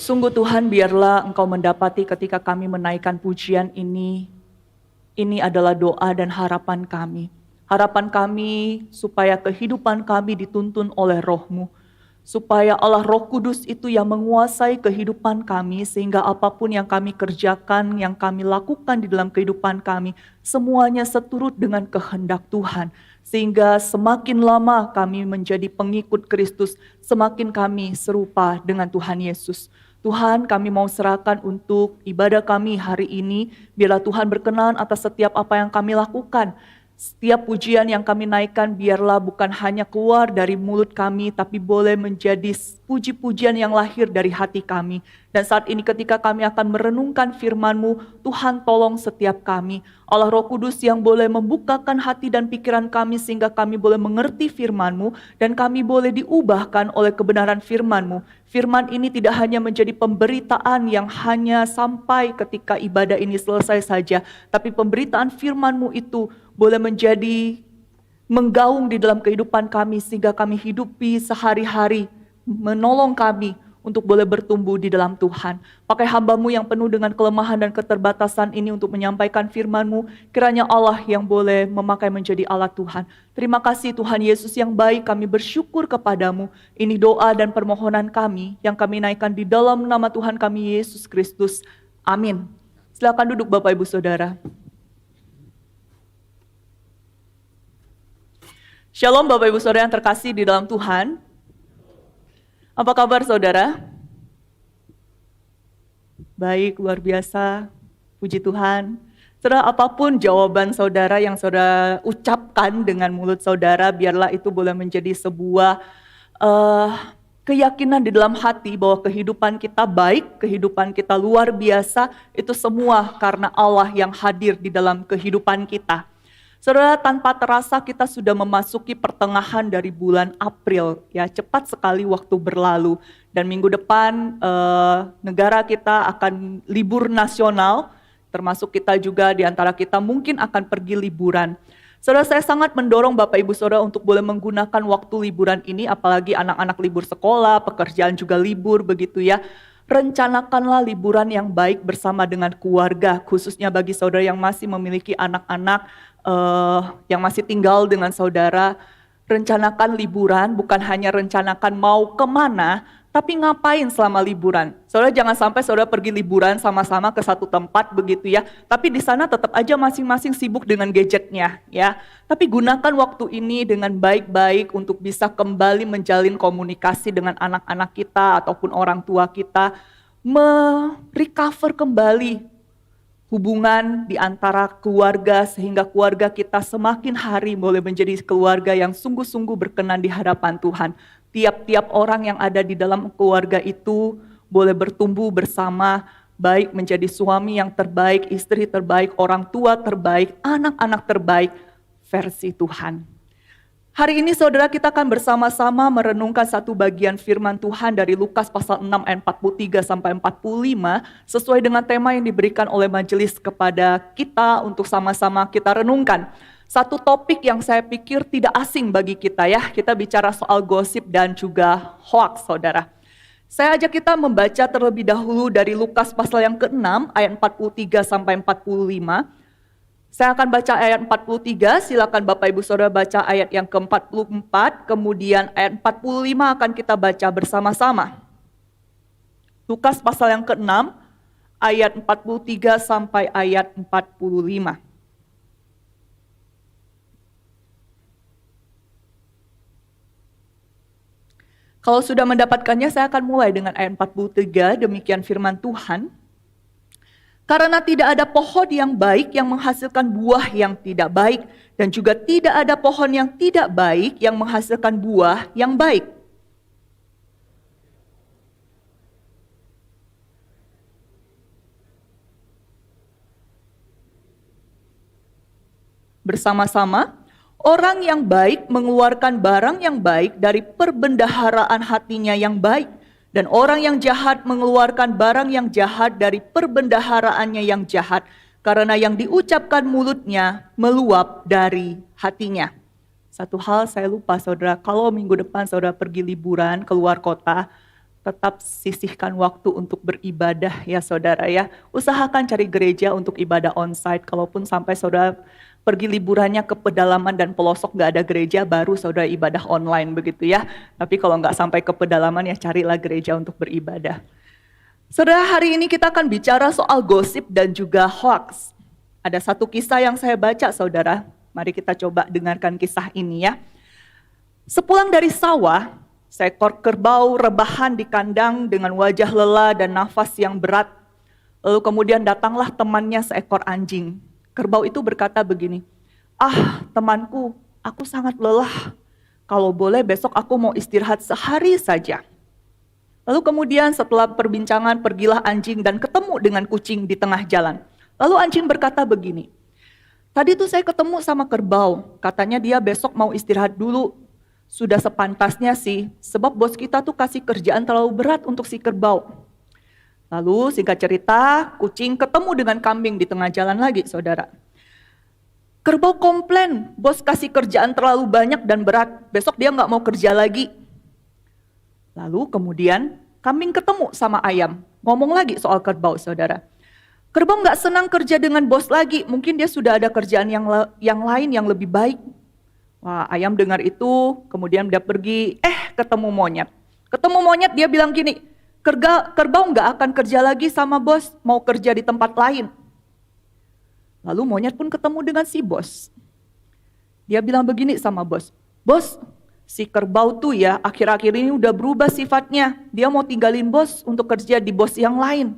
Sungguh Tuhan, biarlah Engkau mendapati ketika kami menaikkan pujian ini adalah doa dan harapan kami. Harapan kami supaya kehidupan kami dituntun oleh Roh-Mu. Supaya Allah Roh Kudus itu yang menguasai kehidupan kami, sehingga apapun yang kami kerjakan, yang kami lakukan di dalam kehidupan kami, semuanya seturut dengan kehendak Tuhan. Sehingga semakin lama kami menjadi pengikut Kristus, semakin kami serupa dengan Tuhan Yesus. Tuhan, kami mau serahkan untuk ibadah kami hari ini, biarlah Tuhan berkenan atas setiap apa yang kami lakukan. Setiap pujian yang kami naikkan biarlah bukan hanya keluar dari mulut kami, tapi boleh menjadi puji-pujian yang lahir dari hati kami. Dan saat ini ketika kami akan merenungkan firman-Mu, Tuhan tolong setiap kami. Allah Roh Kudus yang boleh membukakan hati dan pikiran kami sehingga kami boleh mengerti firman-Mu dan kami boleh diubahkan oleh kebenaran firman-Mu. Firman ini tidak hanya menjadi pemberitaan yang hanya sampai ketika ibadah ini selesai saja, tapi pemberitaan firman-Mu itu boleh menjadi menggaung di dalam kehidupan kami sehingga kami hidupi sehari-hari, menolong kami untuk boleh bertumbuh di dalam Tuhan. Pakai hamba-Mu yang penuh dengan kelemahan dan keterbatasan ini untuk menyampaikan firman-Mu, kiranya Allah yang boleh memakai menjadi alat Tuhan. Terima kasih Tuhan Yesus yang baik, kami bersyukur kepadamu. Ini doa dan permohonan kami yang kami naikkan di dalam nama Tuhan kami Yesus Kristus. Amin. Silakan duduk Bapak Ibu Saudara. Shalom Bapak Ibu Saudara yang terkasih di dalam Tuhan. Apa kabar saudara? Baik, luar biasa. Puji Tuhan. Saudara, apapun jawaban saudara yang saudara ucapkan dengan mulut saudara, biarlah itu boleh menjadi sebuah keyakinan di dalam hati bahwa kehidupan kita baik, kehidupan kita luar biasa, itu semua karena Allah yang hadir di dalam kehidupan kita. Saudara, tanpa terasa kita sudah memasuki pertengahan dari bulan April, ya cepat sekali waktu berlalu. Dan minggu depan negara kita akan libur nasional, termasuk kita juga di antara kita mungkin akan pergi liburan. Saudara, saya sangat mendorong Bapak Ibu Saudara untuk boleh menggunakan waktu liburan ini, apalagi anak-anak libur sekolah, pekerjaan juga libur begitu ya. Rencanakanlah liburan yang baik bersama dengan keluarga, khususnya bagi saudara yang masih memiliki anak-anak yang masih tinggal dengan saudara. Rencanakan liburan, bukan hanya rencanakan mau kemana, tapi ngapain selama liburan. Saudara jangan sampai saudara pergi liburan sama-sama ke satu tempat begitu ya, tapi di sana tetap aja masing-masing sibuk dengan gadgetnya ya. Tapi gunakan waktu ini dengan baik-baik untuk bisa kembali menjalin komunikasi dengan anak-anak kita ataupun orang tua kita, merecover kembali hubungan di antara keluarga sehingga keluarga kita semakin hari boleh menjadi keluarga yang sungguh-sungguh berkenan di hadapan Tuhan. Tiap-tiap orang yang ada di dalam keluarga itu boleh bertumbuh bersama, baik menjadi suami yang terbaik, istri terbaik, orang tua terbaik, anak-anak terbaik, versi Tuhan. Hari ini saudara kita akan bersama-sama merenungkan satu bagian firman Tuhan dari Lukas pasal 6 ayat 43 sampai 45 sesuai dengan tema yang diberikan oleh majelis kepada kita untuk sama-sama kita renungkan. Satu topik yang saya pikir tidak asing bagi kita ya, kita bicara soal gosip dan juga hoax saudara. Saya ajak kita membaca terlebih dahulu dari Lukas pasal yang ke-6 ayat 43 sampai 45. Saya akan baca ayat 43, silakan Bapak Ibu Saudara baca ayat yang ke-44, kemudian ayat 45 akan kita baca bersama-sama. Lukas pasal yang ke-6, ayat 43 sampai ayat 45. Kalau sudah mendapatkannya, saya akan mulai dengan ayat 43, demikian firman Tuhan. Karena tidak ada pohon yang baik yang menghasilkan buah yang tidak baik, dan juga tidak ada pohon yang tidak baik yang menghasilkan buah yang baik. Bersama-sama, orang yang baik mengeluarkan barang yang baik dari perbendaharaan hatinya yang baik. Dan orang yang jahat mengeluarkan barang yang jahat dari perbendaharaannya yang jahat. Karena yang diucapkan mulutnya meluap dari hatinya. Satu hal saya lupa saudara, kalau minggu depan saudara pergi liburan keluar kota, tetap sisihkan waktu untuk beribadah ya saudara ya. Usahakan cari gereja untuk ibadah onsite, kalaupun sampai saudara pergi liburannya ke pedalaman dan pelosok gak ada gereja, baru saudara ibadah online begitu ya. Tapi kalau gak sampai ke pedalaman ya carilah gereja untuk beribadah. Saudara, hari ini kita akan bicara soal gosip dan juga hoax. Ada satu kisah yang saya baca saudara, mari kita coba dengarkan kisah ini ya. Sepulang dari sawah, seekor kerbau rebahan di kandang dengan wajah lelah dan nafas yang berat. Lalu kemudian datanglah temannya seekor anjing. Kerbau itu berkata begini, "Ah temanku, aku sangat lelah. Kalau boleh besok aku mau istirahat sehari saja." Lalu kemudian setelah perbincangan pergilah anjing dan ketemu dengan kucing di tengah jalan. Lalu anjing berkata begini, "Tadi tuh saya ketemu sama kerbau, katanya dia besok mau istirahat dulu. Sudah sepantasnya sih, sebab bos kita tuh kasih kerjaan terlalu berat untuk si kerbau." Lalu singkat cerita, kucing ketemu dengan kambing di tengah jalan lagi saudara. Kerbau komplain, bos kasih kerjaan terlalu banyak dan berat, besok dia gak mau kerja lagi. Lalu kemudian kambing ketemu sama ayam, ngomong lagi soal kerbau saudara. Kerbau gak senang kerja dengan bos lagi, mungkin dia sudah ada kerjaan yang lain yang lebih baik. Wah, ayam dengar itu, kemudian dia pergi, ketemu monyet. Ketemu monyet, dia bilang gini, kerbau gak akan kerja lagi sama bos, mau kerja di tempat lain. Lalu monyet pun ketemu dengan si bos. Dia bilang begini sama bos, "Bos, si kerbau tuh ya akhir-akhir ini udah berubah sifatnya, dia mau tinggalin bos untuk kerja di bos yang lain."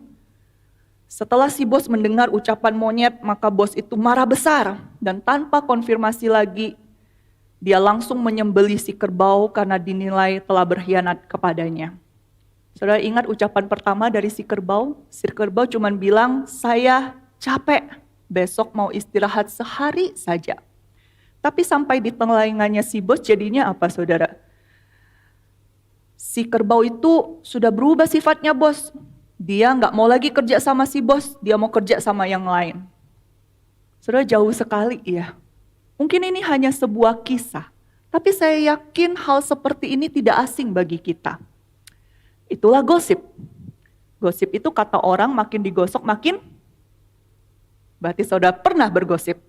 Setelah si bos mendengar ucapan monyet, maka bos itu marah besar dan tanpa konfirmasi lagi, dia langsung menyembelih si kerbau karena dinilai telah berkhianat kepadanya. Saudara ingat ucapan pertama dari si kerbau? Si kerbau cuma bilang, "Saya capek, besok mau istirahat sehari saja." Tapi sampai di telingannya si bos jadinya apa saudara? Si kerbau itu sudah berubah sifatnya bos. Dia gak mau lagi kerja sama si bos, dia mau kerja sama yang lain. Saudara, jauh sekali ya. Mungkin ini hanya sebuah kisah, tapi saya yakin hal seperti ini tidak asing bagi kita. Itulah gosip. Gosip itu kata orang makin digosok makin, berarti saudara pernah bergosip.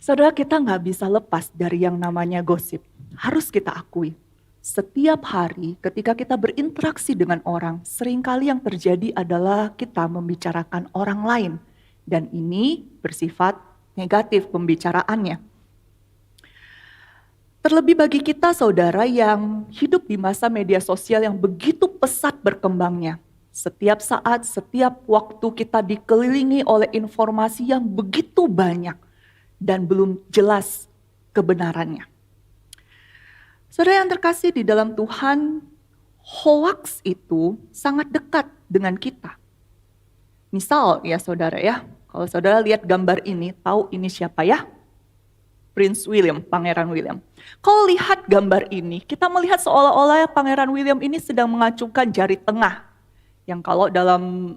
Saudara, kita gak bisa lepas dari yang namanya gosip. Harus kita akui, setiap hari ketika kita berinteraksi dengan orang, seringkali yang terjadi adalah kita membicarakan orang lain. Dan ini bersifat negatif pembicaraannya. Terlebih bagi kita saudara yang hidup di masa media sosial yang begitu pesat berkembangnya. Setiap saat, setiap waktu kita dikelilingi oleh informasi yang begitu banyak dan belum jelas kebenarannya. Saudara yang terkasih di dalam Tuhan, hoax itu sangat dekat dengan kita. Misal ya saudara ya, kalau saudara lihat gambar ini, tahu ini siapa ya? Prince William, Pangeran William. Kalau lihat gambar ini, kita melihat seolah-olah Pangeran William ini sedang mengacungkan jari tengah. Yang kalau dalam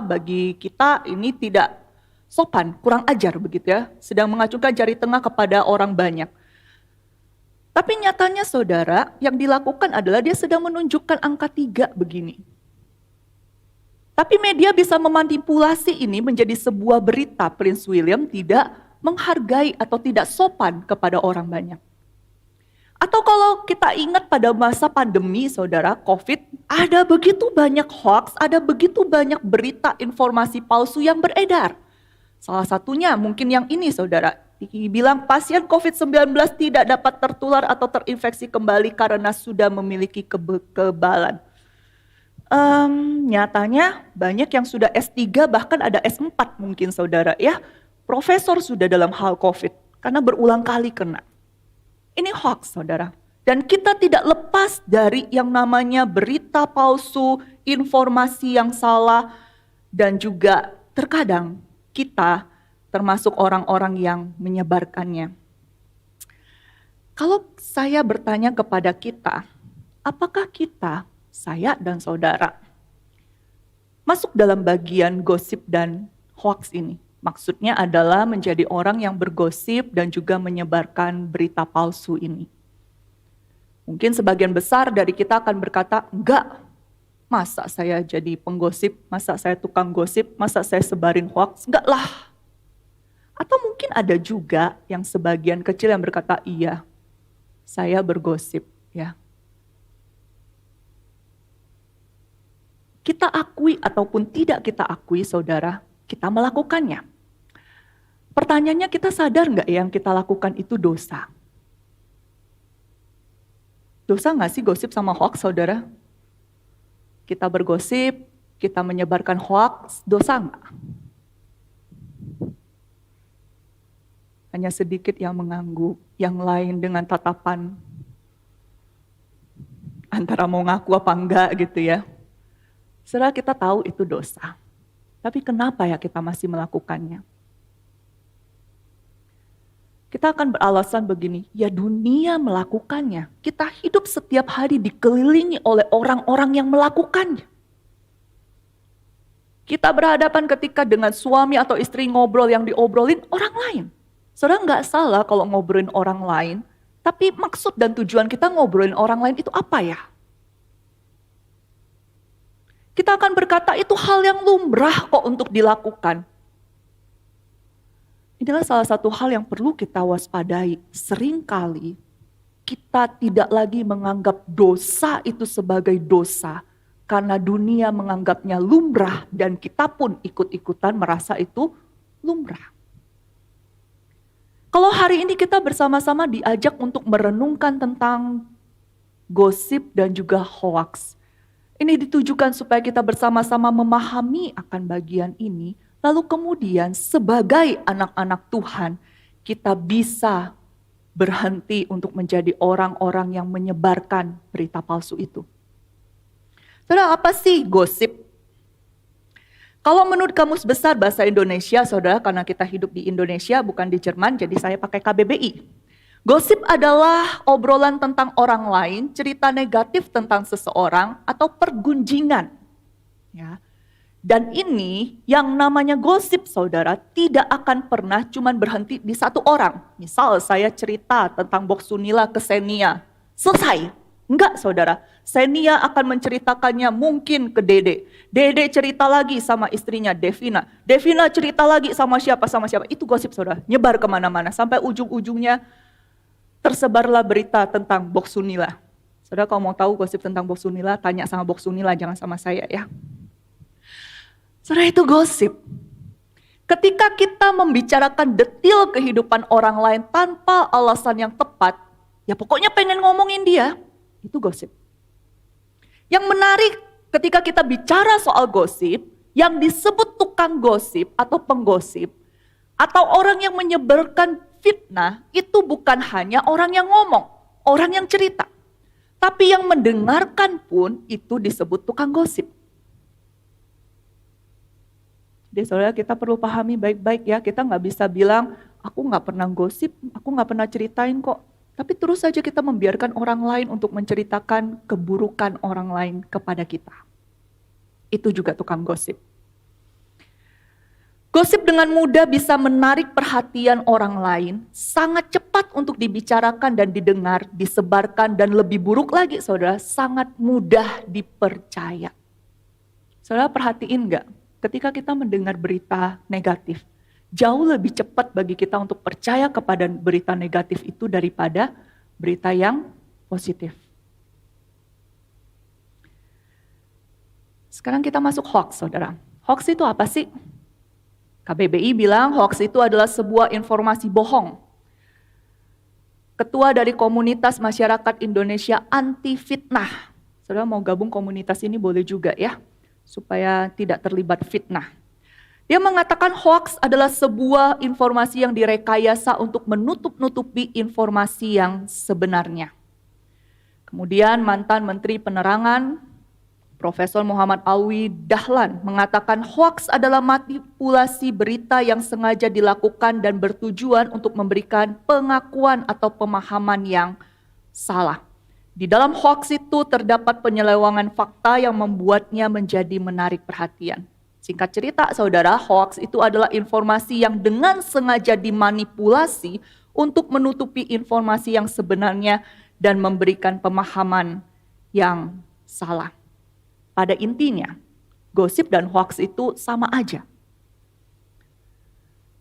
bagi kita ini tidak sopan, kurang ajar begitu ya, sedang mengacungkan jari tengah kepada orang banyak. Tapi nyatanya saudara, yang dilakukan adalah dia sedang menunjukkan angka 3 begini. Tapi media bisa memanipulasi ini menjadi sebuah berita Prince William tidak menghargai atau tidak sopan kepada orang banyak. Atau kalau kita ingat pada masa pandemi saudara, COVID, ada begitu banyak hoax, ada begitu banyak berita informasi palsu yang beredar. Salah satunya mungkin yang ini saudara, dibilang pasien COVID-19 tidak dapat tertular atau terinfeksi kembali karena sudah memiliki kekebalan. Nyatanya banyak yang sudah S3 bahkan ada S4 mungkin saudara ya, profesor sudah dalam hal COVID karena berulang kali kena. Ini hoax saudara, dan kita tidak lepas dari yang namanya berita palsu, informasi yang salah, dan juga terkadang kita termasuk orang-orang yang menyebarkannya. Kalau saya bertanya kepada kita, apakah kita, saya dan saudara, masuk dalam bagian gosip dan hoax ini? Maksudnya adalah menjadi orang yang bergosip dan juga menyebarkan berita palsu ini. Mungkin sebagian besar dari kita akan berkata, enggak, masa saya jadi penggosip, masa saya tukang gosip, masa saya sebarin hoax, enggak lah. Atau mungkin ada juga yang sebagian kecil yang berkata, iya, saya bergosip, ya. Kita akui ataupun tidak kita akui, saudara, kita melakukannya. Pertanyaannya, kita sadar nggak yang kita lakukan itu dosa? Dosa nggak sih gosip sama hoax, saudara? Kita bergosip, kita menyebarkan hoax, dosa nggak? Hanya sedikit yang mengangguk, yang lain dengan tatapan antara mau ngaku apa enggak gitu ya. Saudara, kita tahu itu dosa. Tapi kenapa ya kita masih melakukannya? Kita akan beralasan begini, ya dunia melakukannya. Kita hidup setiap hari dikelilingi oleh orang-orang yang melakukannya. Kita berhadapan ketika dengan suami atau istri ngobrol yang diobrolin orang lain. Saudara, nggak salah kalau ngobrolin orang lain, tapi maksud dan tujuan kita ngobrolin orang lain itu apa ya? Kita akan berkata itu hal yang lumrah kok untuk dilakukan. Inilah salah satu hal yang perlu kita waspadai. Seringkali kita tidak lagi menganggap dosa itu sebagai dosa, karena dunia menganggapnya lumrah dan kita pun ikut-ikutan merasa itu lumrah. Kalau hari ini kita bersama-sama diajak untuk merenungkan tentang gosip dan juga hoaks, ini ditujukan supaya kita bersama-sama memahami akan bagian ini. Lalu kemudian sebagai anak-anak Tuhan, kita bisa berhenti untuk menjadi orang-orang yang menyebarkan berita palsu itu. Saudara, apa sih gosip? Kalau menurut Kamus Besar Bahasa Indonesia, saudara, karena kita hidup di Indonesia bukan di Jerman, jadi saya pakai KBBI. Gosip adalah obrolan tentang orang lain, cerita negatif tentang seseorang, atau pergunjingan. Ya. Dan ini yang namanya gosip, saudara, tidak akan pernah cuma berhenti di satu orang. Misal saya cerita tentang Boksunila ke Senia, selesai. Enggak, saudara. Senia akan menceritakannya mungkin ke Dede. Dede cerita lagi sama istrinya Devina. Devina cerita lagi sama siapa. Itu gosip, saudara. Nyebar kemana-mana. Sampai ujung-ujungnya tersebarlah berita tentang Boksunila. Saudara, kalau mau tahu gosip tentang Boksunila, tanya sama Boksunila, jangan sama saya ya. Saudara, itu gosip. Ketika kita membicarakan detail kehidupan orang lain tanpa alasan yang tepat, ya pokoknya pengen ngomongin dia, itu gosip. Yang menarik ketika kita bicara soal gosip, yang disebut tukang gosip atau penggosip, atau orang yang menyebarkan fitnah, itu bukan hanya orang yang ngomong, orang yang cerita. Tapi yang mendengarkan pun itu disebut tukang gosip. Jadi saudara, kita perlu pahami baik-baik ya, kita nggak bisa bilang, aku nggak pernah gosip, aku nggak pernah ceritain kok. Tapi terus saja kita membiarkan orang lain untuk menceritakan keburukan orang lain kepada kita. Itu juga tukang gosip. Gosip dengan mudah bisa menarik perhatian orang lain, sangat cepat untuk dibicarakan dan didengar, disebarkan, dan lebih buruk lagi saudara, sangat mudah dipercaya. Saudara perhatiin nggak? Ketika kita mendengar berita negatif, jauh lebih cepat bagi kita untuk percaya kepada berita negatif itu daripada berita yang positif. Sekarang kita masuk hoax, saudara. Hoax itu apa sih? KBBI bilang hoax itu adalah sebuah informasi bohong. Ketua dari Komunitas Masyarakat Indonesia Anti Fitnah. Saudara mau gabung komunitas ini boleh juga ya, supaya tidak terlibat fitnah. Dia mengatakan hoax adalah sebuah informasi yang direkayasa untuk menutup-nutupi informasi yang sebenarnya. Kemudian mantan Menteri Penerangan, Profesor Muhammad Alwi Dahlan mengatakan hoax adalah manipulasi berita yang sengaja dilakukan dan bertujuan untuk memberikan pengakuan atau pemahaman yang salah. Di dalam hoax itu terdapat penyelewangan fakta yang membuatnya menjadi menarik perhatian. Singkat cerita, saudara, hoax itu adalah informasi yang dengan sengaja dimanipulasi untuk menutupi informasi yang sebenarnya dan memberikan pemahaman yang salah. Pada intinya, gosip dan hoaks itu sama aja.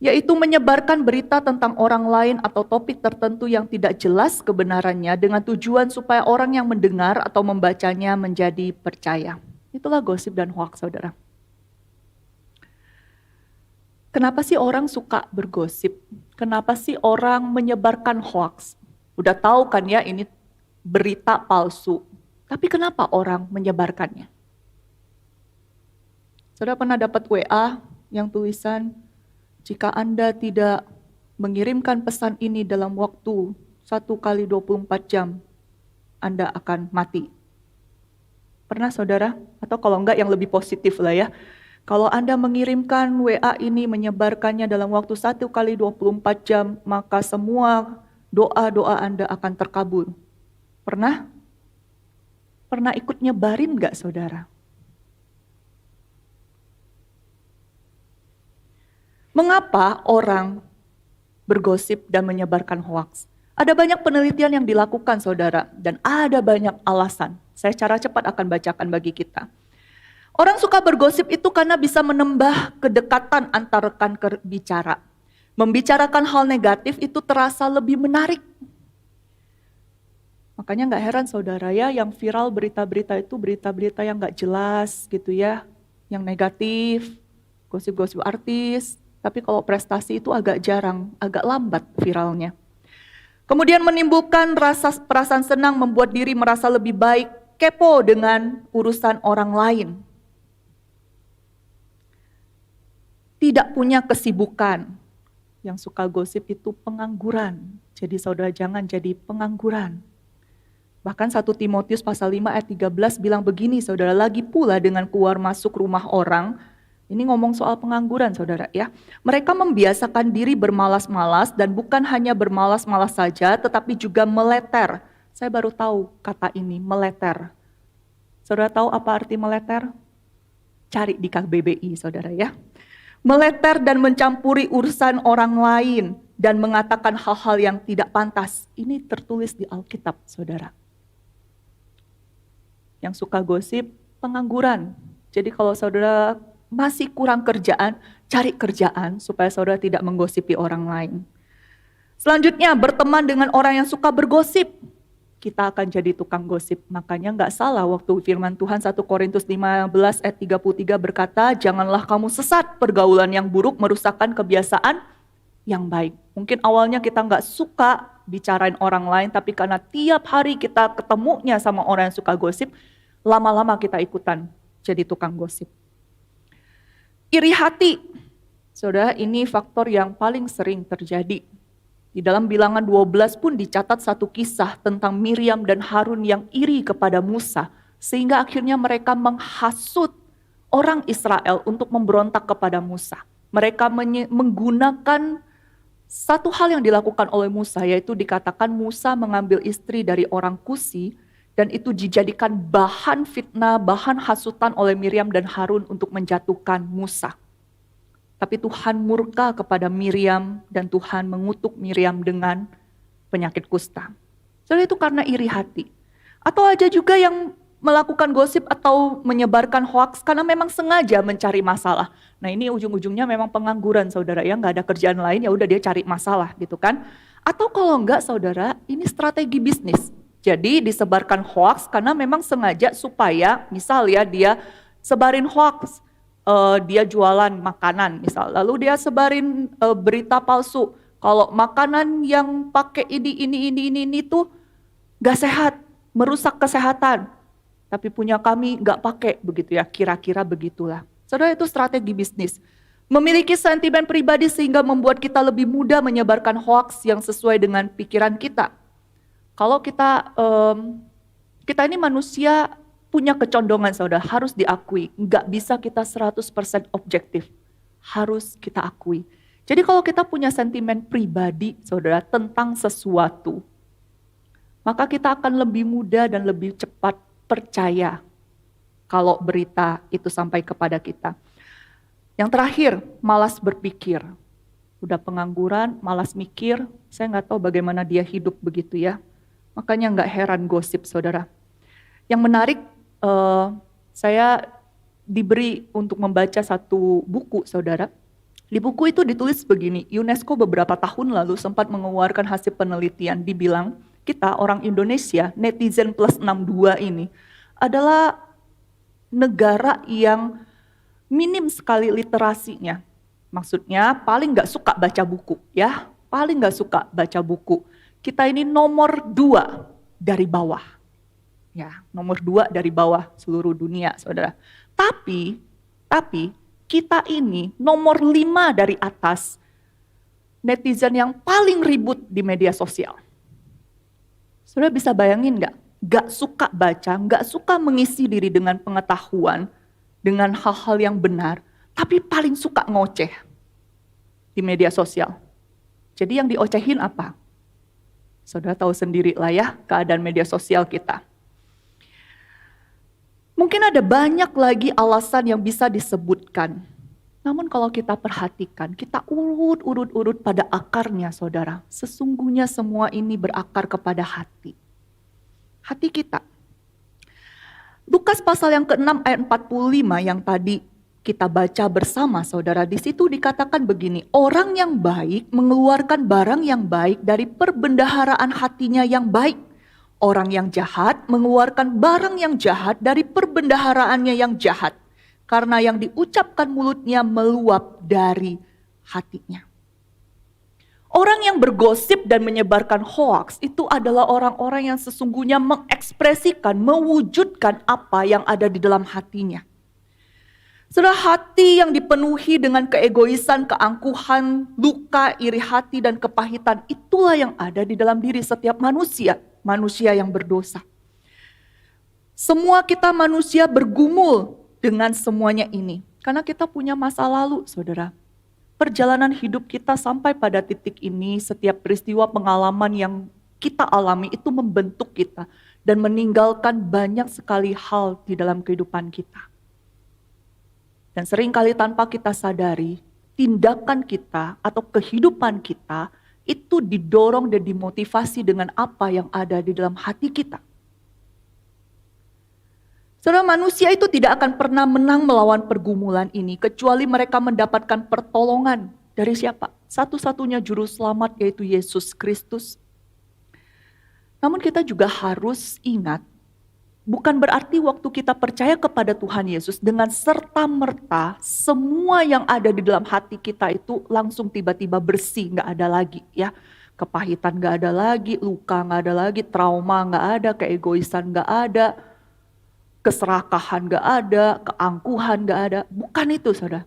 Yaitu menyebarkan berita tentang orang lain atau topik tertentu yang tidak jelas kebenarannya dengan tujuan supaya orang yang mendengar atau membacanya menjadi percaya. Itulah gosip dan hoaks, saudara. Kenapa sih orang suka bergosip? Kenapa sih orang menyebarkan hoaks? Udah tahu kan ya ini berita palsu. Tapi kenapa orang menyebarkannya? Saudara pernah dapat WA yang tulisan, jika Anda tidak mengirimkan pesan ini dalam waktu 1 kali 24 jam, Anda akan mati. Pernah saudara? Atau kalau enggak yang lebih positif lah ya. Kalau Anda mengirimkan WA ini, menyebarkannya dalam waktu 1 kali 24 jam, maka semua doa-doa Anda akan terkabul. Pernah? Pernah ikut nyebarin enggak saudara? Mengapa orang bergosip dan menyebarkan hoaks? Ada banyak penelitian yang dilakukan saudara, dan ada banyak alasan. Saya secara cepat akan bacakan bagi kita. Orang suka bergosip itu karena bisa menambah kedekatan antar rekan bicara. Membicarakan hal negatif itu terasa lebih menarik. Makanya gak heran saudara ya, yang viral berita-berita itu berita-berita yang gak jelas gitu ya. Yang negatif, gosip-gosip artis. Tapi kalau prestasi itu agak jarang, agak lambat viralnya. Kemudian menimbulkan perasaan senang, membuat diri merasa lebih baik, kepo dengan urusan orang lain. Tidak punya kesibukan. Yang suka gosip itu pengangguran. Jadi saudara jangan jadi pengangguran. Bahkan 1 Timotius pasal 5 ayat 13 bilang begini saudara, lagi pula dengan keluar masuk rumah orang. Ini ngomong soal pengangguran saudara ya. Mereka membiasakan diri bermalas-malas dan bukan hanya bermalas-malas saja tetapi juga meleter. Saya baru tahu kata ini, meleter. Saudara tahu apa arti meleter? Cari di KBBI saudara ya. Meleter dan mencampuri urusan orang lain dan mengatakan hal-hal yang tidak pantas. Ini tertulis di Alkitab saudara. Yang suka gosip, pengangguran. Jadi kalau saudara masih kurang kerjaan, cari kerjaan supaya saudara tidak menggosipi orang lain. Selanjutnya, berteman dengan orang yang suka bergosip. Kita akan jadi tukang gosip. Makanya gak salah waktu firman Tuhan 1 Korintus 15 ayat 33 berkata, janganlah kamu sesat, pergaulan yang buruk merusakkan kebiasaan yang baik. Mungkin awalnya kita gak suka bicarain orang lain, tapi karena tiap hari kita ketemunya sama orang yang suka gosip, lama-lama kita ikutan jadi tukang gosip. Iri hati, saudara, ini faktor yang paling sering terjadi. Di dalam Bilangan 12 pun dicatat satu kisah tentang Miriam dan Harun yang iri kepada Musa, sehingga akhirnya mereka menghasut orang Israel untuk memberontak kepada Musa. Mereka menggunakan satu hal yang dilakukan oleh Musa, yaitu dikatakan Musa mengambil istri dari orang Kusi, dan itu dijadikan bahan fitnah, bahan hasutan oleh Miriam dan Harun untuk menjatuhkan Musa. Tapi Tuhan murka kepada Miriam dan Tuhan mengutuk Miriam dengan penyakit kusta. Jadi itu karena iri hati. Atau aja juga yang melakukan gosip atau menyebarkan hoaks karena memang sengaja mencari masalah. Nah ini ujung-ujungnya memang pengangguran saudara ya, nggak ada kerjaan lain ya udah dia cari masalah gitu kan. Atau kalau enggak saudara, ini strategi bisnis. Jadi disebarkan hoaks karena memang sengaja supaya misal ya dia sebarin hoaks, dia jualan makanan misal, lalu dia sebarin berita palsu. Kalau makanan yang pakai ini tuh gak sehat, merusak kesehatan. Tapi punya kami gak pakai begitu ya, kira-kira begitulah. Saudara itu strategi bisnis. Memiliki sentimen pribadi sehingga membuat kita lebih mudah menyebarkan hoaks yang sesuai dengan pikiran kita. Kalau kita ini manusia punya kecondongan saudara, harus diakui. Nggak bisa kita 100% objektif, harus kita akui. Jadi kalau kita punya sentimen pribadi saudara tentang sesuatu, maka kita akan lebih mudah dan lebih cepat percaya kalau berita itu sampai kepada kita. Yang terakhir, malas berpikir. Udah pengangguran, malas mikir, saya nggak tahu bagaimana dia hidup begitu ya. Makanya nggak heran gosip, saudara. Yang menarik, saya diberi untuk membaca satu buku, saudara. Di buku itu ditulis begini, UNESCO beberapa tahun lalu sempat mengeluarkan hasil penelitian, dibilang kita orang Indonesia, netizen plus 62 ini, adalah negara yang minim sekali literasinya. Maksudnya paling nggak suka baca buku, ya, paling nggak suka baca buku. Kita ini nomor 2 dari bawah, ya, nomor 2 dari bawah seluruh dunia, saudara. Tapi kita ini nomor 5 dari atas netizen yang paling ribut di media sosial. Saudara bisa bayangin nggak? Nggak suka baca, nggak suka mengisi diri dengan pengetahuan, dengan hal-hal yang benar, tapi paling suka ngoceh di media sosial. Jadi yang diocehin apa? Saudara tahu sendiri lah ya keadaan media sosial kita. Mungkin ada banyak lagi alasan yang bisa disebutkan. Namun kalau kita perhatikan, kita urut pada akarnya, saudara. Sesungguhnya semua ini berakar kepada hati. Hati kita. Lukas pasal yang ke-6 ayat 45 yang tadi kita baca bersama, saudara. Di situ dikatakan begini, orang yang baik mengeluarkan barang yang baik dari perbendaharaan hatinya yang baik. Orang yang jahat mengeluarkan barang yang jahat dari perbendaharaannya yang jahat. Karena yang diucapkan mulutnya meluap dari hatinya. Orang yang bergosip dan menyebarkan hoaks itu adalah orang-orang yang sesungguhnya mengekspresikan, mewujudkan apa yang ada di dalam hatinya. Saudara, hati yang dipenuhi dengan keegoisan, keangkuhan, luka, iri hati, dan kepahitan, itulah yang ada di dalam diri setiap manusia yang berdosa. Semua kita manusia bergumul dengan semuanya ini. Karena kita punya masa lalu, saudara. Perjalanan hidup kita sampai pada titik ini, setiap peristiwa pengalaman yang kita alami itu membentuk kita dan meninggalkan banyak sekali hal di dalam kehidupan kita. Dan seringkali tanpa kita sadari, tindakan kita atau kehidupan kita itu didorong dan dimotivasi dengan apa yang ada di dalam hati kita. Saudara, manusia itu tidak akan pernah menang melawan pergumulan ini kecuali mereka mendapatkan pertolongan dari siapa? Satu-satunya juru selamat yaitu Yesus Kristus. Namun kita juga harus ingat, bukan berarti waktu kita percaya kepada Tuhan Yesus dengan serta-merta semua yang ada di dalam hati kita itu langsung tiba-tiba bersih, nggak ada lagi ya. Kepahitan nggak ada lagi, luka nggak ada lagi, trauma nggak ada, keegoisan nggak ada, keserakahan nggak ada, keangkuhan nggak ada. Bukan itu, saudara.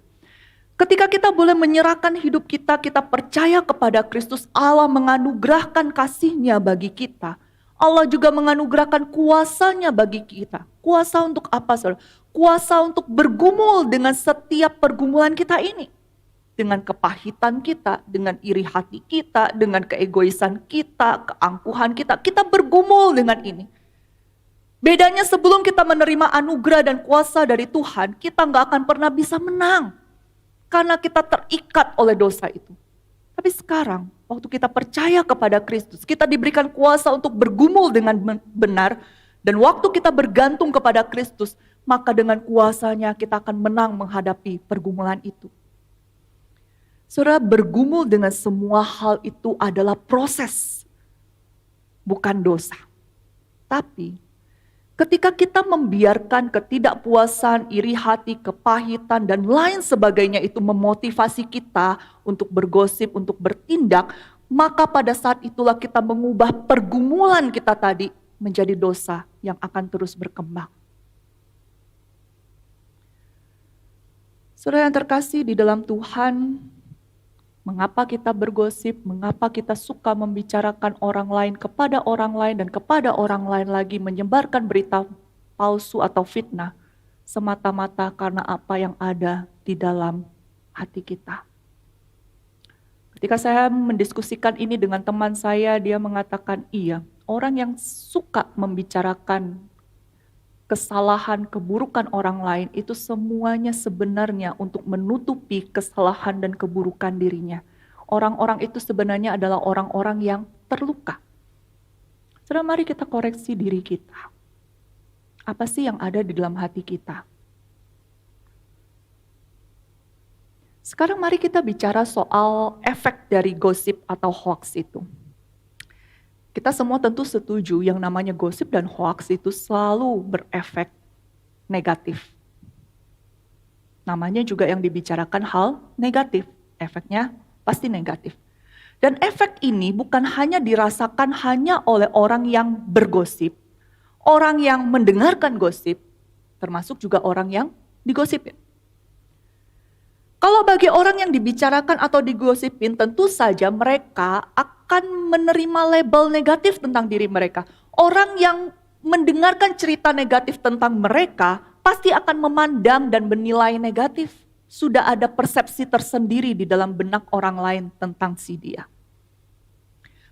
Ketika kita boleh menyerahkan hidup kita, kita percaya kepada Kristus, Allah menganugerahkan kasih-Nya bagi kita. Allah juga menganugerahkan kuasa-Nya bagi kita. Kuasa untuk apa, saudara? Kuasa untuk bergumul dengan setiap pergumulan kita ini. Dengan kepahitan kita, dengan iri hati kita, dengan keegoisan kita, keangkuhan kita. Kita bergumul dengan ini. Bedanya sebelum kita menerima anugerah dan kuasa dari Tuhan, kita gak akan pernah bisa menang. Karena kita terikat oleh dosa itu. Tapi sekarang, waktu kita percaya kepada Kristus, kita diberikan kuasa untuk bergumul dengan benar, dan waktu kita bergantung kepada Kristus, maka dengan kuasa-Nya kita akan menang menghadapi pergumulan itu. Saudara, bergumul dengan semua hal itu adalah proses, bukan dosa. Tapi, ketika kita membiarkan ketidakpuasan, iri hati, kepahitan, dan lain sebagainya itu memotivasi kita untuk bergosip, untuk bertindak, maka pada saat itulah kita mengubah pergumulan kita tadi menjadi dosa yang akan terus berkembang. Saudara yang terkasih di dalam Tuhan, mengapa kita bergosip, mengapa kita suka membicarakan orang lain kepada orang lain dan kepada orang lain lagi, menyebarkan berita palsu atau fitnah, semata-mata karena apa yang ada di dalam hati kita. Ketika saya mendiskusikan ini dengan teman saya, dia mengatakan iya, orang yang suka membicarakan kesalahan, keburukan orang lain itu semuanya sebenarnya untuk menutupi kesalahan dan keburukan dirinya. Orang-orang itu sebenarnya adalah orang-orang yang terluka. Saudara, mari kita koreksi diri kita. Apa sih yang ada di dalam hati kita? Sekarang mari kita bicara soal efek dari gosip atau hoax itu. Kita semua tentu setuju yang namanya gosip dan hoax itu selalu berefek negatif. Namanya juga yang dibicarakan hal negatif, efeknya pasti negatif. Dan efek ini bukan hanya dirasakan hanya oleh orang yang bergosip, orang yang mendengarkan gosip, termasuk juga orang yang digosipin. Kalau bagi orang yang dibicarakan atau digosipin, tentu saja mereka akan menerima label negatif tentang diri mereka. Orang yang mendengarkan cerita negatif tentang mereka, pasti akan memandang dan menilai negatif. Sudah ada persepsi tersendiri di dalam benak orang lain tentang si dia.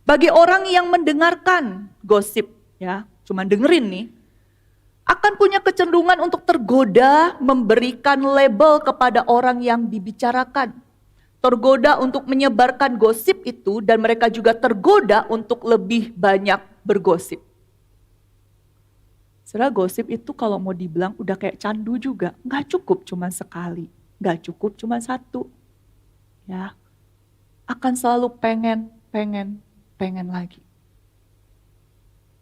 Bagi orang yang mendengarkan gosip, ya, cuma dengerin nih, akan punya kecenderungan untuk tergoda memberikan label kepada orang yang dibicarakan. Tergoda untuk menyebarkan gosip itu dan mereka juga tergoda untuk lebih banyak bergosip. Saudara, gosip itu kalau mau dibilang udah kayak candu juga, nggak cukup cuma sekali, nggak cukup cuma satu. Ya, akan selalu pengen lagi.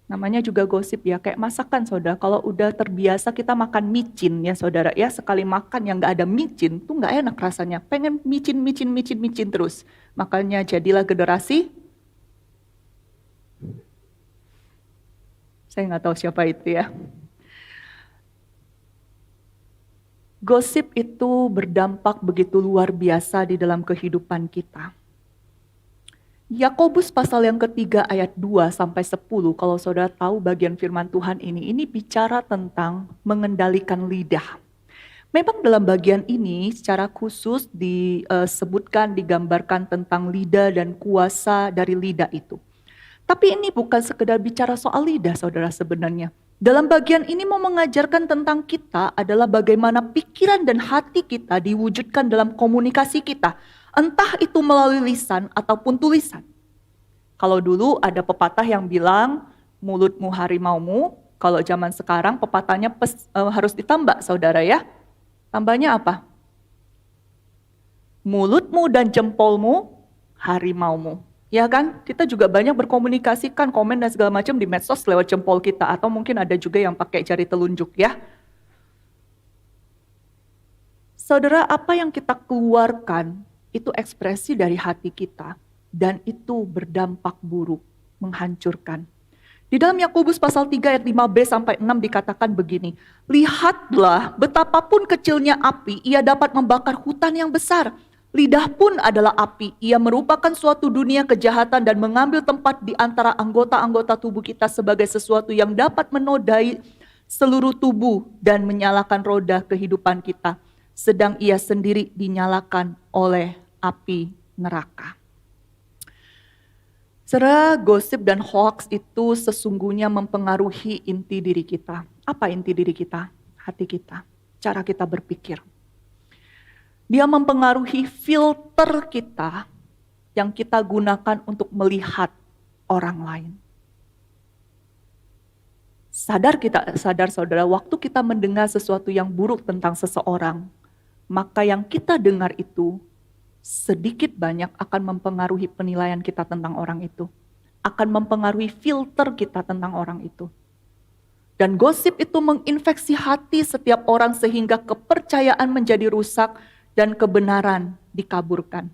Namanya juga gosip ya, kayak masakan saudara. Kalau udah terbiasa kita makan micin ya saudara ya, sekali makan yang nggak ada micin tuh nggak enak rasanya. Pengen micin terus. Makanya jadilah generasi, saya nggak tahu siapa itu ya. Gosip itu berdampak begitu luar biasa di dalam kehidupan kita. Yakobus pasal yang ketiga ayat 2 sampai 10, kalau saudara tahu bagian firman Tuhan ini bicara tentang mengendalikan lidah. Memang dalam bagian ini secara khusus disebutkan, digambarkan tentang lidah dan kuasa dari lidah itu. Tapi ini bukan sekedar bicara soal lidah saudara sebenarnya. Dalam bagian ini mau mengajarkan tentang kita adalah bagaimana pikiran dan hati kita diwujudkan dalam komunikasi kita. Entah itu melalui lisan ataupun tulisan. Kalau dulu ada pepatah yang bilang, mulutmu harimaumu. Kalau zaman sekarang pepatahnya harus ditambah saudara ya. Tambahnya apa? Mulutmu dan jempolmu harimaumu. Ya kan? Kita juga banyak berkomunikasikan, komen dan segala macam di medsos lewat jempol kita. Atau mungkin ada juga yang pakai jari telunjuk ya. Saudara, apa yang kita keluarkan itu ekspresi dari hati kita dan itu berdampak buruk, menghancurkan. Di dalam Yakobus pasal 3 ayat 5b sampai 6 dikatakan begini, lihatlah betapapun kecilnya api, ia dapat membakar hutan yang besar. Lidah pun adalah api, ia merupakan suatu dunia kejahatan dan mengambil tempat di antara anggota-anggota tubuh kita sebagai sesuatu yang dapat menodai seluruh tubuh dan menyalakan roda kehidupan kita. Sedang ia sendiri dinyalakan oleh api neraka. Saudara, gosip dan hoax itu sesungguhnya mempengaruhi inti diri kita. Apa inti diri kita? Hati kita, cara kita berpikir. Dia mempengaruhi filter kita yang kita gunakan untuk melihat orang lain. Sadar saudara, waktu kita mendengar sesuatu yang buruk tentang seseorang, maka yang kita dengar itu sedikit banyak akan mempengaruhi penilaian kita tentang orang itu. Akan mempengaruhi filter kita tentang orang itu. Dan gosip itu menginfeksi hati setiap orang sehingga kepercayaan menjadi rusak dan kebenaran dikaburkan.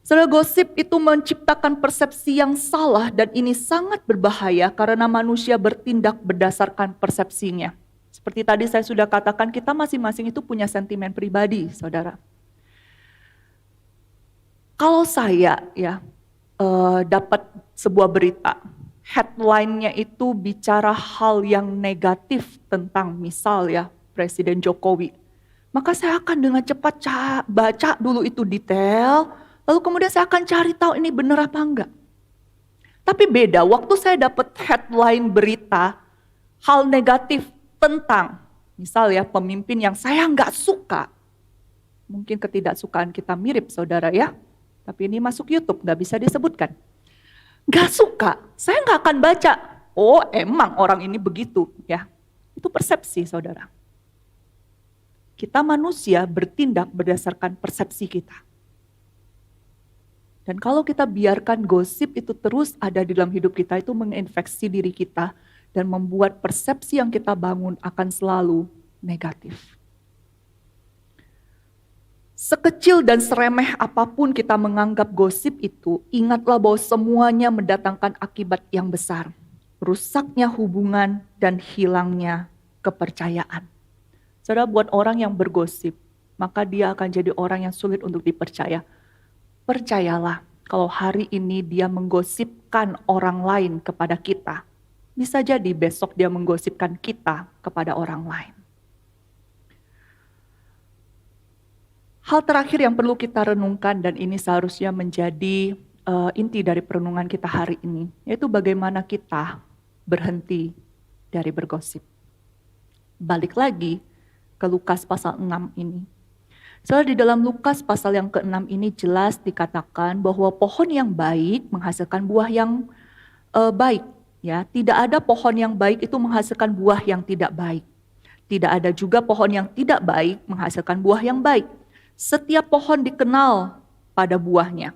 Saudara, gosip itu menciptakan persepsi yang salah dan ini sangat berbahaya karena manusia bertindak berdasarkan persepsinya. Seperti tadi saya sudah katakan, kita masing-masing itu punya sentimen pribadi, saudara. Kalau saya dapat sebuah berita, headline-nya itu bicara hal yang negatif tentang misal ya Presiden Jokowi, maka saya akan dengan cepat baca dulu itu detail, lalu kemudian saya akan cari tahu ini benar apa enggak. Tapi beda, waktu saya dapat headline berita, hal negatif tentang, misal ya pemimpin yang saya enggak suka. Mungkin ketidaksukaan kita mirip saudara ya, tapi ini masuk YouTube, enggak bisa disebutkan. Gak suka, saya gak akan baca. Oh, emang orang ini begitu, ya. Itu persepsi, saudara. Kita manusia bertindak berdasarkan persepsi kita. Dan kalau kita biarkan gosip itu terus ada di dalam hidup kita, itu menginfeksi diri kita dan membuat persepsi yang kita bangun akan selalu negatif. Sekecil dan seremeh apapun kita menganggap gosip itu, ingatlah bahwa semuanya mendatangkan akibat yang besar. Rusaknya hubungan dan hilangnya kepercayaan. Saudara, buat orang yang bergosip, maka dia akan jadi orang yang sulit untuk dipercaya. Percayalah, kalau hari ini dia menggosipkan orang lain kepada kita, bisa jadi besok dia menggosipkan kita kepada orang lain. Hal terakhir yang perlu kita renungkan, dan ini seharusnya menjadi inti dari perenungan kita hari ini, yaitu bagaimana kita berhenti dari bergosip. Balik lagi ke Lukas pasal 6 ini. Soalnya di dalam Lukas pasal yang ke-6 ini jelas dikatakan bahwa pohon yang baik menghasilkan buah yang baik. Ya, tidak ada pohon yang baik itu menghasilkan buah yang tidak baik. Tidak ada juga pohon yang tidak baik menghasilkan buah yang baik. Setiap pohon dikenal pada buahnya.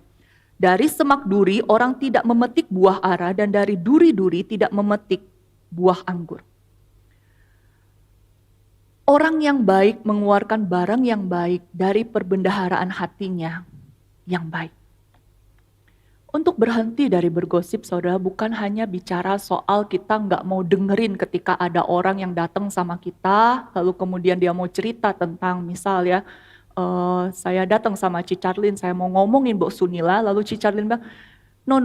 Dari semak duri orang tidak memetik buah ara, dan dari duri-duri tidak memetik buah anggur. Orang yang baik mengeluarkan barang yang baik dari perbendaharaan hatinya yang baik. Untuk berhenti dari bergosip, saudara, bukan hanya bicara soal kita nggak mau dengerin ketika ada orang yang datang sama kita, lalu kemudian dia mau cerita tentang misalnya, saya datang sama Ci Charlene, saya mau ngomongin Bu Sunila, lalu Ci Charlene bilang, no,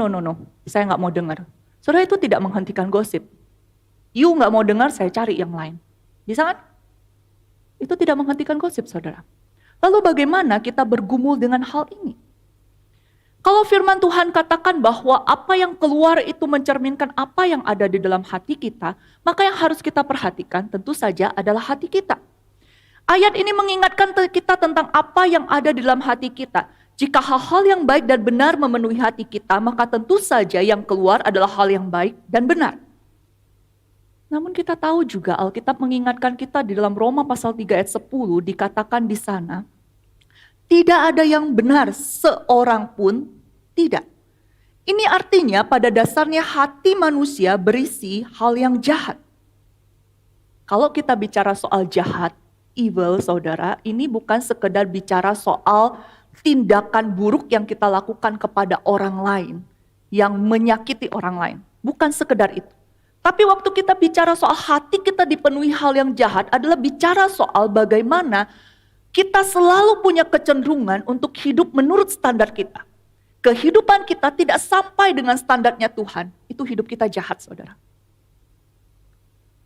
saya nggak mau dengar. Saudara, itu tidak menghentikan gosip. You nggak mau dengar, saya cari yang lain. Bisa kan? Itu tidak menghentikan gosip, saudara. Lalu bagaimana kita bergumul dengan hal ini? Kalau firman Tuhan katakan bahwa apa yang keluar itu mencerminkan apa yang ada di dalam hati kita, maka yang harus kita perhatikan tentu saja adalah hati kita. Ayat ini mengingatkan kita tentang apa yang ada di dalam hati kita. Jika hal-hal yang baik dan benar memenuhi hati kita, maka tentu saja yang keluar adalah hal yang baik dan benar. Namun kita tahu juga Alkitab mengingatkan kita di dalam Roma pasal 3 ayat 10 dikatakan di sana, tidak ada yang benar seorang pun tidak. Ini artinya pada dasarnya hati manusia berisi hal yang jahat. Kalau kita bicara soal jahat, evil, saudara, ini bukan sekedar bicara soal tindakan buruk yang kita lakukan kepada orang lain, yang menyakiti orang lain. Bukan sekedar itu. Tapi waktu kita bicara soal hati kita dipenuhi hal yang jahat adalah bicara soal bagaimana kita selalu punya kecenderungan untuk hidup menurut standar kita. Kehidupan kita tidak sampai dengan standarnya Tuhan, itu hidup kita jahat, saudara.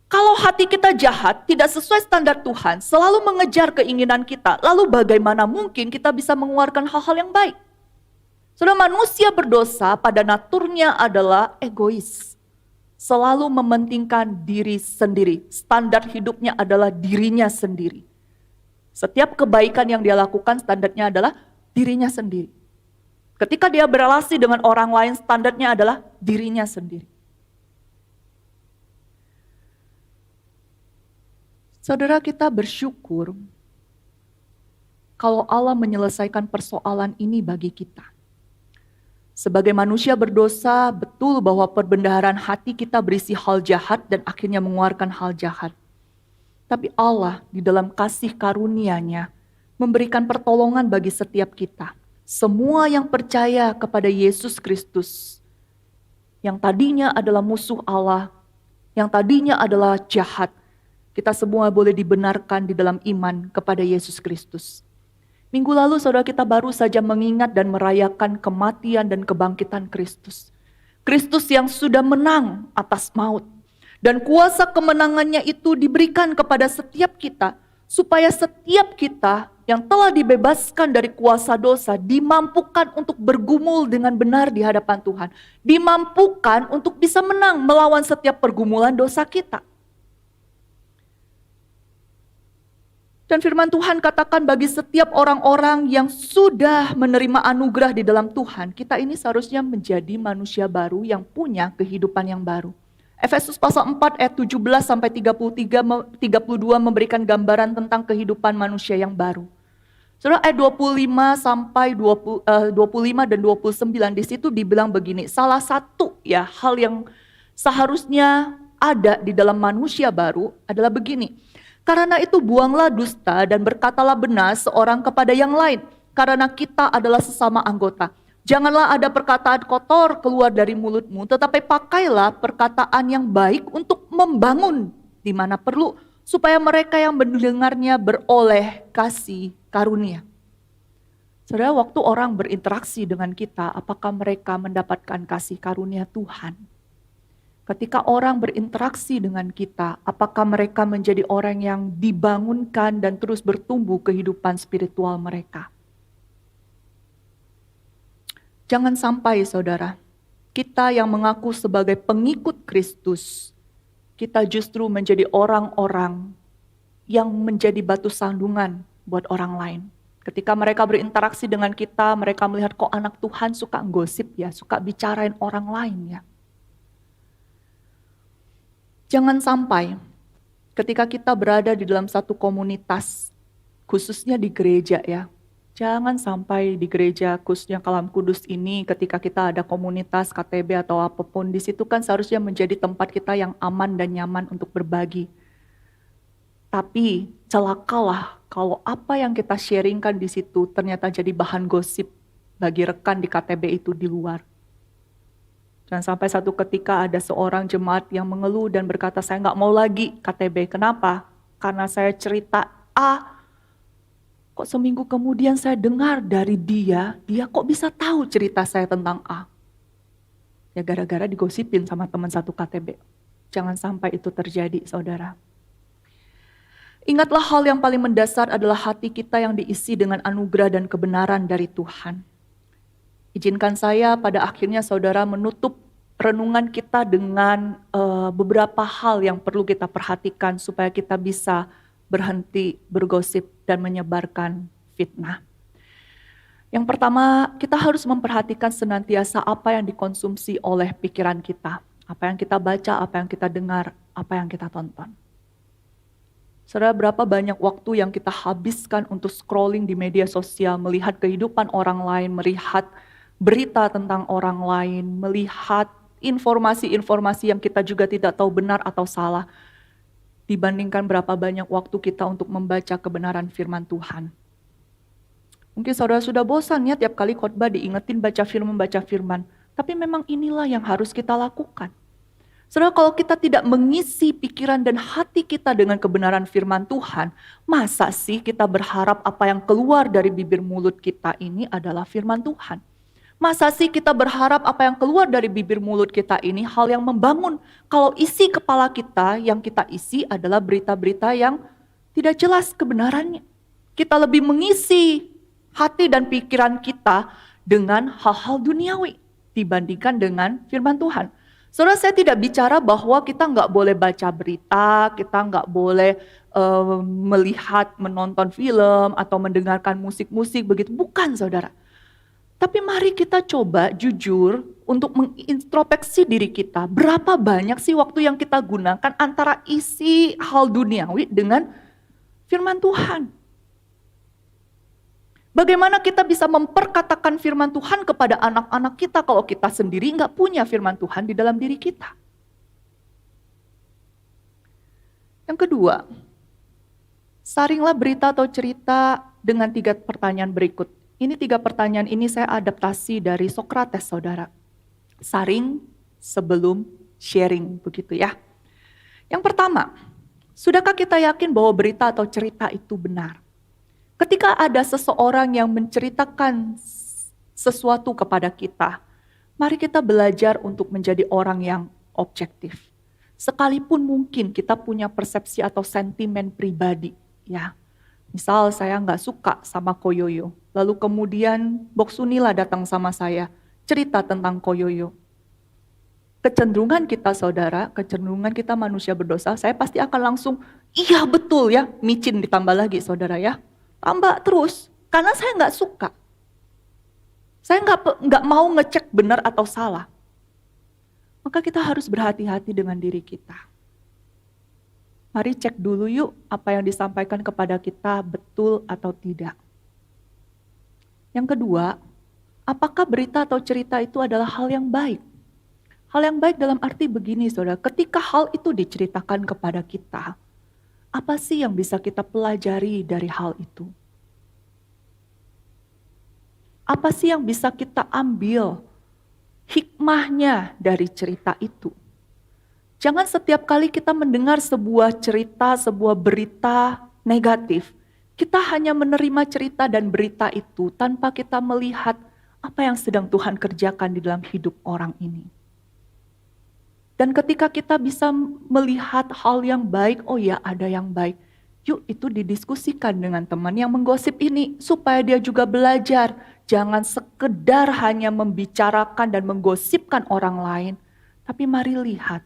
Kalau hati kita jahat, tidak sesuai standar Tuhan, selalu mengejar keinginan kita, lalu bagaimana mungkin kita bisa mengeluarkan hal-hal yang baik? Saudara, manusia berdosa pada naturnya adalah egois. Selalu mementingkan diri sendiri. Standar hidupnya adalah dirinya sendiri. Setiap kebaikan yang dia lakukan standarnya adalah dirinya sendiri. Ketika dia berrelasi dengan orang lain standarnya adalah dirinya sendiri. Saudara, kita bersyukur kalau Allah menyelesaikan persoalan ini bagi kita. Sebagai manusia berdosa, betul bahwa perbendaharaan hati kita berisi hal jahat dan akhirnya mengeluarkan hal jahat. Tapi Allah di dalam kasih karunia-Nya memberikan pertolongan bagi setiap kita. Semua yang percaya kepada Yesus Kristus, yang tadinya adalah musuh Allah, yang tadinya adalah jahat, kita semua boleh dibenarkan di dalam iman kepada Yesus Kristus. Minggu lalu saudara kita baru saja mengingat dan merayakan kematian dan kebangkitan Kristus. Kristus yang sudah menang atas maut. Dan kuasa kemenangannya itu diberikan kepada setiap kita. Supaya setiap kita yang telah dibebaskan dari kuasa dosa dimampukan untuk bergumul dengan benar di hadapan Tuhan. Dimampukan untuk bisa menang melawan setiap pergumulan dosa kita. Dan firman Tuhan katakan bagi setiap orang-orang yang sudah menerima anugerah di dalam Tuhan, kita ini seharusnya menjadi manusia baru yang punya kehidupan yang baru. Efesus pasal 4 ayat 17 sampai 32 memberikan gambaran tentang kehidupan manusia yang baru. Saudara, ayat 25 sampai 25 dan 29 di situ dibilang begini, salah satu ya hal yang seharusnya ada di dalam manusia baru adalah begini. Karena itu buanglah dusta dan berkatalah benar seorang kepada yang lain, karena kita adalah sesama anggota. Janganlah ada perkataan kotor keluar dari mulutmu, tetapi pakailah perkataan yang baik untuk membangun di mana perlu, supaya mereka yang mendengarnya beroleh kasih karunia. Saudara, waktu orang berinteraksi dengan kita, apakah mereka mendapatkan kasih karunia Tuhan? Ketika orang berinteraksi dengan kita, apakah mereka menjadi orang yang dibangunkan dan terus bertumbuh kehidupan spiritual mereka? Jangan sampai saudara, kita yang mengaku sebagai pengikut Kristus, kita justru menjadi orang-orang yang menjadi batu sandungan buat orang lain. Ketika mereka berinteraksi dengan kita, mereka melihat kok anak Tuhan suka gosip ya, suka bicarain orang lain ya. Jangan sampai ketika kita berada di dalam satu komunitas, khususnya di gereja ya. Jangan sampai di gereja khususnya Kalam Kudus ini ketika kita ada komunitas KTB atau apapun, di situ kan seharusnya menjadi tempat kita yang aman dan nyaman untuk berbagi. Tapi celakalah kalau apa yang kita sharingkan di situ ternyata jadi bahan gosip bagi rekan di KTB itu di luar. Dan sampai satu ketika ada seorang jemaat yang mengeluh dan berkata, saya nggak mau lagi KTB. Kenapa? Karena saya cerita A, kok seminggu kemudian saya dengar dari dia kok bisa tahu cerita saya tentang A. Ya gara-gara digosipin sama teman satu KTB. Jangan sampai itu terjadi, saudara. Ingatlah hal yang paling mendasar adalah hati kita yang diisi dengan anugerah dan kebenaran dari Tuhan. Izinkan saya pada akhirnya saudara menutup renungan kita dengan beberapa hal yang perlu kita perhatikan supaya kita bisa berhenti bergosip dan menyebarkan fitnah. Yang pertama, kita harus memperhatikan senantiasa apa yang dikonsumsi oleh pikiran kita. Apa yang kita baca, apa yang kita dengar, apa yang kita tonton. Saudara, berapa banyak waktu yang kita habiskan untuk scrolling di media sosial, melihat kehidupan orang lain, melihat berita tentang orang lain, melihat informasi-informasi yang kita juga tidak tahu benar atau salah, dibandingkan berapa banyak waktu kita untuk membaca kebenaran firman Tuhan. Mungkin saudara sudah bosan ya tiap kali khotbah diingetin baca firman, tapi memang inilah yang harus kita lakukan. Saudara, kalau kita tidak mengisi pikiran dan hati kita dengan kebenaran firman Tuhan, masa sih kita berharap apa yang keluar dari bibir mulut kita ini adalah firman Tuhan? Masa sih kita berharap apa yang keluar dari bibir mulut kita ini hal yang membangun? Kalau isi kepala kita yang kita isi adalah berita-berita yang tidak jelas kebenarannya. Kita lebih mengisi hati dan pikiran kita dengan hal-hal duniawi dibandingkan dengan firman Tuhan. Saudara, saya tidak bicara bahwa kita nggak boleh baca berita, kita nggak boleh melihat, menonton film, atau mendengarkan musik-musik begitu. Bukan, saudara. Tapi mari kita coba jujur untuk mengintrospeksi diri kita. Berapa banyak sih waktu yang kita gunakan antara isi hal duniawi dengan firman Tuhan? Bagaimana kita bisa memperkatakan firman Tuhan kepada anak-anak kita kalau kita sendiri nggak punya firman Tuhan di dalam diri kita? Yang kedua, saringlah berita atau cerita dengan 3 pertanyaan berikut. Ini 3 pertanyaan ini saya adaptasi dari Sokrates, saudara. Saring sebelum sharing, begitu ya. Yang pertama, sudahkah kita yakin bahwa berita atau cerita itu benar? Ketika ada seseorang yang menceritakan sesuatu kepada kita, mari kita belajar untuk menjadi orang yang objektif. Sekalipun mungkin kita punya persepsi atau sentimen pribadi, ya. Misal saya nggak suka sama Koyoyo, lalu kemudian Bok Sunila datang sama saya, cerita tentang Koyoyo. Kecenderungan kita saudara, kecenderungan kita manusia berdosa, saya pasti akan langsung Iya betul ya, micin ditambah lagi saudara ya. Tambah terus, karena saya nggak suka. Saya nggak mau ngecek benar atau salah. Maka kita harus berhati-hati dengan diri kita. Mari cek dulu yuk apa yang disampaikan kepada kita betul atau tidak. Yang kedua, apakah berita atau cerita itu adalah hal yang baik? Hal yang baik dalam arti begini saudara, ketika hal itu diceritakan kepada kita, apa sih yang bisa kita pelajari dari hal itu? Apa sih yang bisa kita ambil hikmahnya dari cerita itu? Jangan setiap kali kita mendengar sebuah cerita, sebuah berita negatif, kita hanya menerima cerita dan berita itu tanpa kita melihat apa yang sedang Tuhan kerjakan di dalam hidup orang ini. Dan ketika kita bisa melihat hal yang baik, oh ya ada yang baik, yuk itu didiskusikan dengan teman yang menggosip ini supaya dia juga belajar. Jangan sekedar hanya membicarakan dan menggosipkan orang lain, tapi mari lihat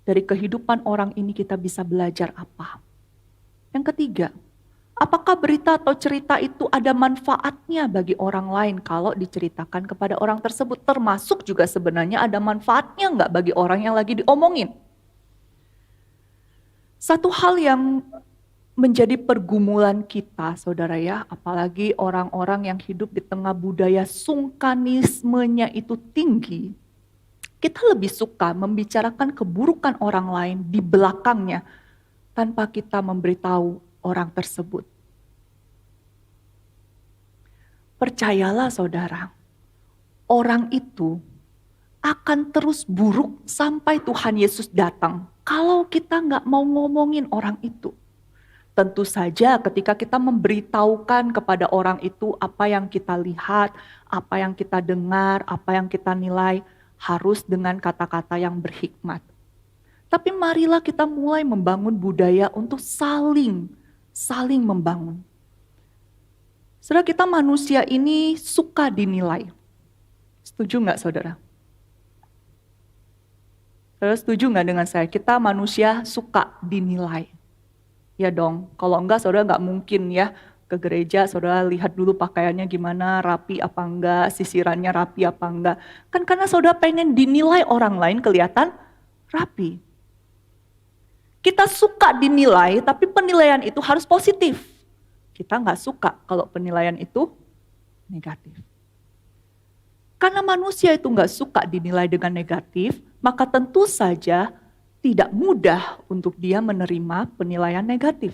dari kehidupan orang ini kita bisa belajar apa. Yang ketiga, apakah berita atau cerita itu ada manfaatnya bagi orang lain kalau diceritakan kepada orang tersebut? Termasuk juga sebenarnya ada manfaatnya nggak bagi orang yang lagi diomongin? Satu hal yang menjadi pergumulan kita saudara ya, apalagi orang-orang yang hidup di tengah budaya sungkanismenya itu tinggi, kita lebih suka membicarakan keburukan orang lain di belakangnya tanpa kita memberitahu orang tersebut. Percayalah saudara, orang itu akan terus buruk sampai Tuhan Yesus datang kalau kita nggak mau ngomongin orang itu. Tentu saja ketika kita memberitahukan kepada orang itu apa yang kita lihat, apa yang kita dengar, apa yang kita nilai, harus dengan kata-kata yang berhikmat. Tapi marilah kita mulai membangun budaya untuk saling membangun. Saudara, kita manusia ini suka dinilai. Setuju nggak saudara? Saudara setuju nggak dengan saya? Kita manusia suka dinilai. Ya dong, kalau enggak saudara nggak mungkin ya ke gereja, saudara lihat dulu pakaiannya gimana, rapi apa enggak, sisirannya rapi apa enggak. Kan karena saudara pengen dinilai orang lain kelihatan rapi. Kita suka dinilai, tapi penilaian itu harus positif. Kita nggak suka kalau penilaian itu negatif. Karena manusia itu nggak suka dinilai dengan negatif, maka tentu saja tidak mudah untuk dia menerima penilaian negatif.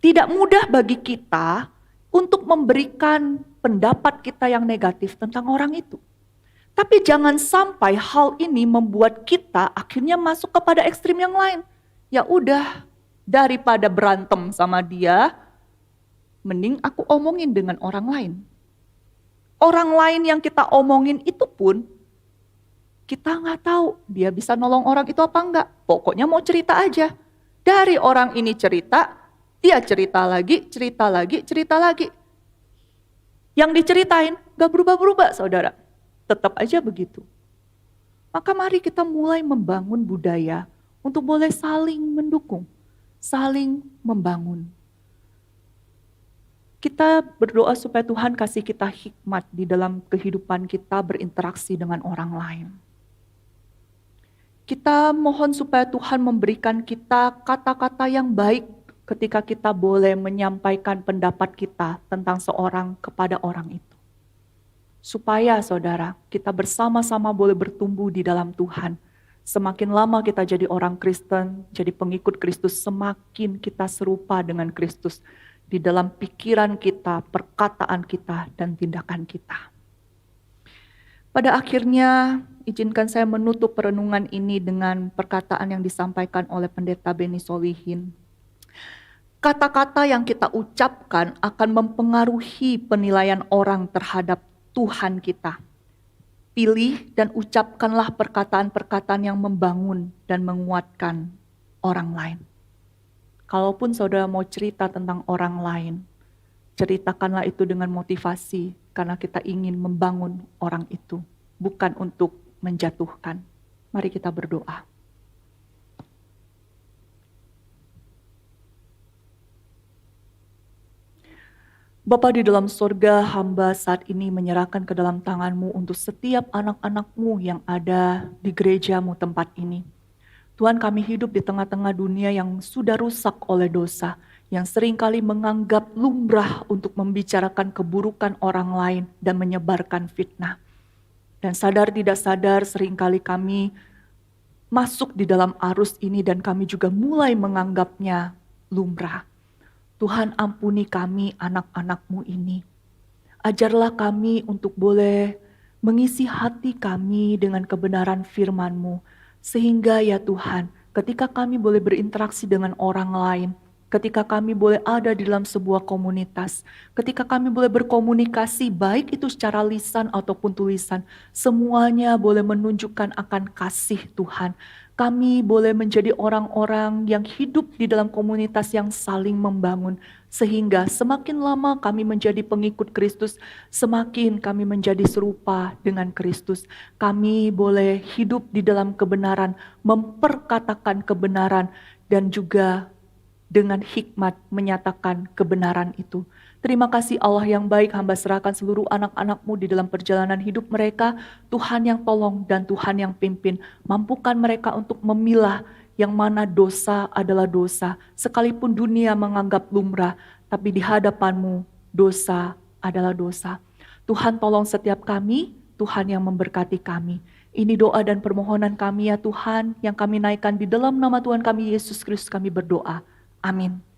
Tidak mudah bagi kita untuk memberikan pendapat kita yang negatif tentang orang itu. Tapi jangan sampai hal ini membuat kita akhirnya masuk kepada ekstrim yang lain. Ya udah, daripada berantem sama dia, mending aku omongin dengan orang lain. Orang lain yang kita omongin itu pun kita nggak tahu dia bisa nolong orang itu apa enggak. Pokoknya mau cerita aja. Dari orang ini cerita, dia cerita lagi, cerita lagi, cerita lagi. Yang diceritain gak berubah-berubah saudara. Tetap aja begitu. Maka mari kita mulai membangun budaya untuk boleh saling mendukung, saling membangun. Kita berdoa supaya Tuhan kasih kita hikmat di dalam kehidupan kita berinteraksi dengan orang lain. Kita mohon supaya Tuhan memberikan kita kata-kata yang baik ketika kita boleh menyampaikan pendapat kita tentang seorang kepada orang itu. Supaya saudara, kita bersama-sama boleh bertumbuh di dalam Tuhan. Semakin lama kita jadi orang Kristen, jadi pengikut Kristus, semakin kita serupa dengan Kristus di dalam pikiran kita, perkataan kita, dan tindakan kita. Pada akhirnya, izinkan saya menutup perenungan ini dengan perkataan yang disampaikan oleh Pendeta Beni Solihin. Kata-kata yang kita ucapkan akan mempengaruhi penilaian orang terhadap Tuhan kita. Pilih dan ucapkanlah perkataan-perkataan yang membangun dan menguatkan orang lain. Kalaupun saudara mau cerita tentang orang lain, ceritakanlah itu dengan motivasi karena kita ingin membangun orang itu, bukan untuk menjatuhkan. Mari kita berdoa. Bapa di dalam sorga, hamba saat ini menyerahkan ke dalam tangan-Mu untuk setiap anak-anak-Mu yang ada di gereja-Mu tempat ini. Tuhan, kami hidup di tengah-tengah dunia yang sudah rusak oleh dosa, yang seringkali menganggap lumrah untuk membicarakan keburukan orang lain dan menyebarkan fitnah. Dan sadar tidak sadar seringkali kami masuk di dalam arus ini dan kami juga mulai menganggapnya lumrah. Tuhan, ampuni kami anak-anak-Mu ini. Ajarlah kami untuk boleh mengisi hati kami dengan kebenaran firman-Mu. Sehingga ya Tuhan, ketika kami boleh berinteraksi dengan orang lain, ketika kami boleh ada di dalam sebuah komunitas, ketika kami boleh berkomunikasi baik itu secara lisan ataupun tulisan, semuanya boleh menunjukkan akan kasih Tuhan. Kami boleh menjadi orang-orang yang hidup di dalam komunitas yang saling membangun. Sehingga semakin lama kami menjadi pengikut Kristus, semakin kami menjadi serupa dengan Kristus. Kami boleh hidup di dalam kebenaran, memperkatakan kebenaran, dan juga dengan hikmat menyatakan kebenaran itu. Terima kasih Allah yang baik, hamba serahkan seluruh anak-anak-Mu di dalam perjalanan hidup mereka. Tuhan yang tolong dan Tuhan yang pimpin. Mampukan mereka untuk memilah yang mana dosa adalah dosa. Sekalipun dunia menganggap lumrah, tapi di hadapan-Mu dosa adalah dosa. Tuhan tolong setiap kami, Tuhan yang memberkati kami. Ini doa dan permohonan kami ya Tuhan, yang kami naikkan di dalam nama Tuhan kami Yesus Kristus kami berdoa. Amin.